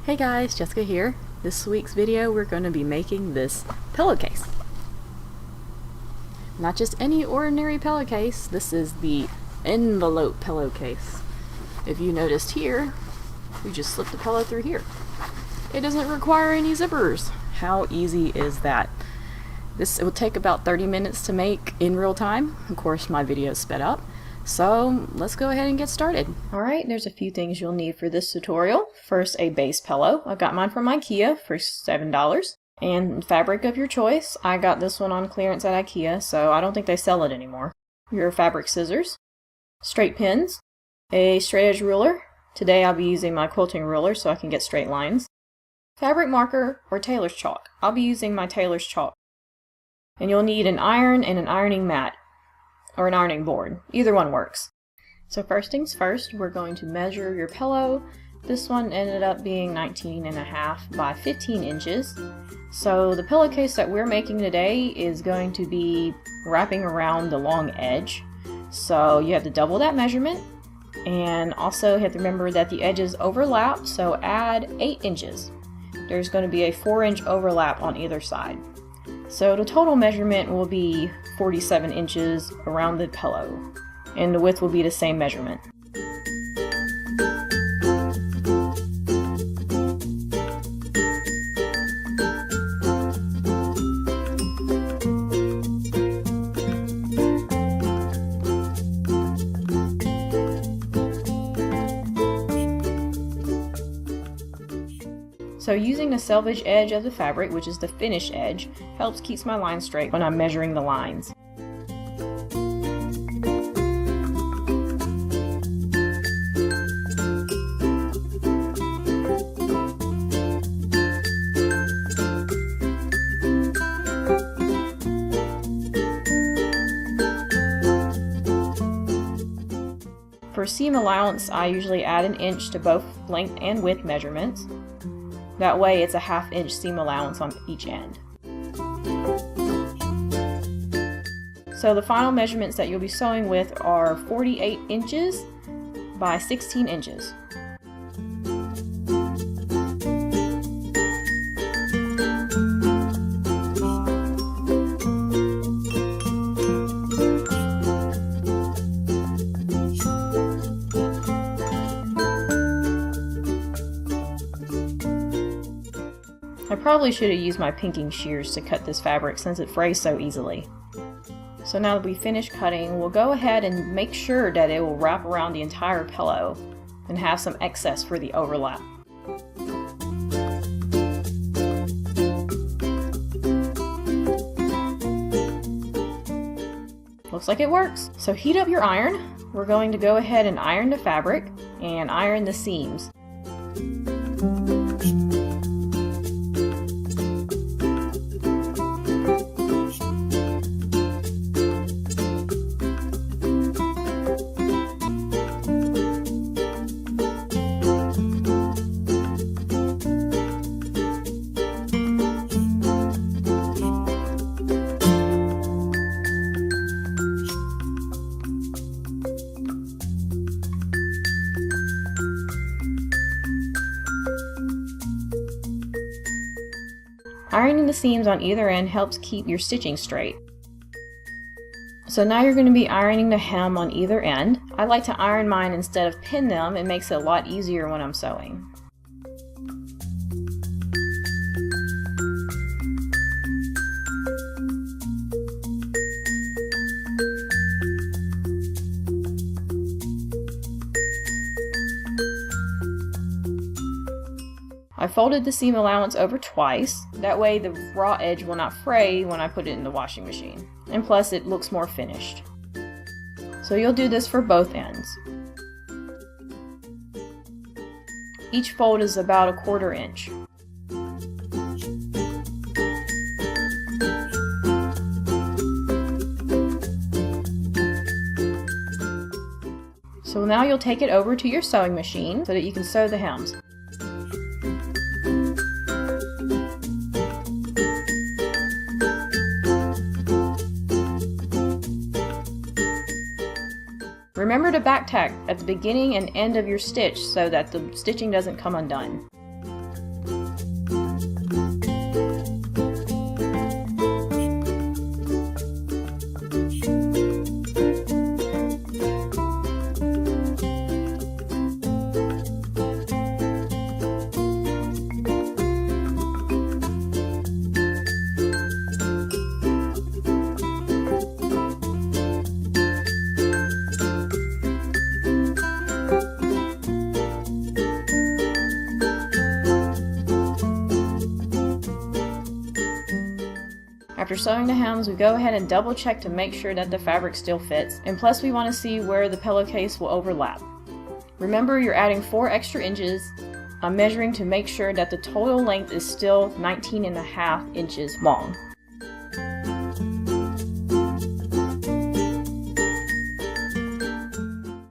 Hey guys, Jessica here. This week's video we're going to be making this pillowcase. Not just any ordinary pillowcase, this is the Envelope Pillowcase. If you noticed here, we just slip the pillow through here. It doesn't require any zippers. How easy is that? It will take about 30 minutes to make in real time. Of course, my video is sped up. So let's go ahead and get started. Alright, there's a few things you'll need for this tutorial. First, a base pillow. I got mine from IKEA for $7. And fabric of your choice. I got this one on clearance at IKEA, so I don't think they sell it anymore. Your fabric scissors, straight pins, a straight edge ruler. Today I'll be using my quilting ruler so I can get straight lines. Fabric marker or tailor's chalk. I'll be using my tailor's chalk. And you'll need an iron and an ironing mat. Or an ironing board. Either one works. So first things first, we're going to measure your pillow. This one ended up being 19.5 by 15 inches. So the pillowcase that we're making today is going to be wrapping around the long edge. So you have to double that measurement. And also you have to remember that the edges overlap, so add 8 inches. There's going to be a 4-inch overlap on either side. So the total measurement will be 47 inches around the pillow, and the width will be the same measurement. So using the selvage edge of the fabric, which is the finish edge, helps keep my line straight when I'm measuring the lines. For seam allowance, I usually add an inch to both length and width measurements. That way it's a 1/2 inch seam allowance on each end. So the final measurements that you'll be sewing with are 48 inches by 16 inches. I probably should have used my pinking shears to cut this fabric since it frays so easily. So now that we finished cutting, we'll go ahead and make sure that it will wrap around the entire pillow and have some excess for the overlap. Looks like it works. So heat up your iron. We're going to go ahead and iron the fabric and iron the seams. Ironing the seams on either end helps keep your stitching straight. So now you're going to be ironing the hem on either end. I like to iron mine instead of pin them. It makes it a lot easier when I'm sewing. I folded the seam allowance over twice, that way the raw edge will not fray when I put it in the washing machine. And plus it looks more finished. So you'll do this for both ends. Each fold is about 1/4 inch. So now you'll take it over to your sewing machine so that you can sew the hems. Remember to back tack at the beginning and end of your stitch so that the stitching doesn't come undone. After sewing the hems, we go ahead and double check to make sure that the fabric still fits, and plus we want to see where the pillowcase will overlap. Remember, you're adding 4 extra inches. I'm measuring to make sure that the total length is still 19.5 inches long.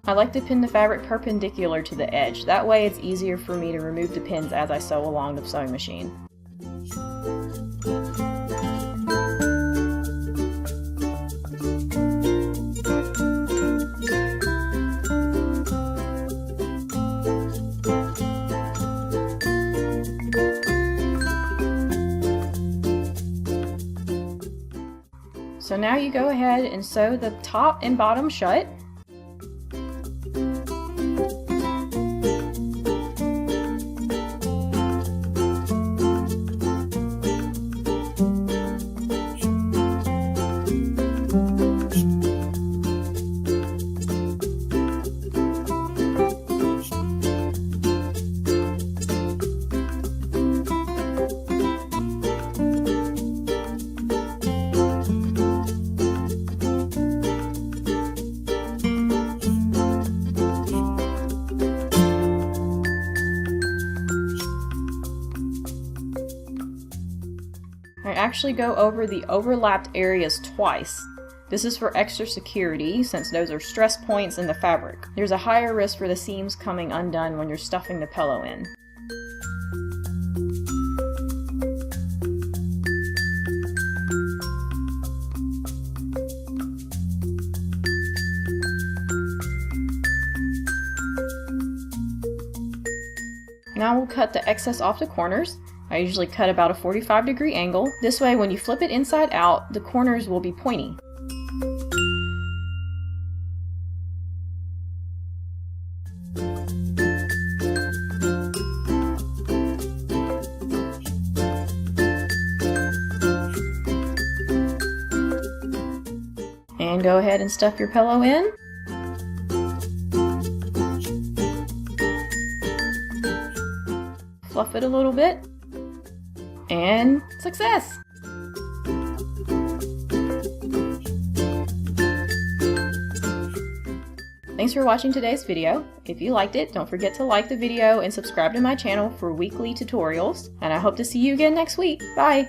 I like to pin the fabric perpendicular to the edge. That way it's easier for me to remove the pins as I sew along the sewing machine. So now you go ahead and sew the top and bottom shut. I actually go over the overlapped areas twice. This is for extra security, since those are stress points in the fabric. There's a higher risk for the seams coming undone when you're stuffing the pillow in. Now we'll cut the excess off the corners. I usually cut about a 45-degree angle. This way, when you flip it inside out, the corners will be pointy. And go ahead and stuff your pillow in. Fluff it a little bit. And success! Thanks for watching today's video. If you liked it, don't forget to like the video and subscribe to my channel for weekly tutorials. And I hope to see you again next week. Bye!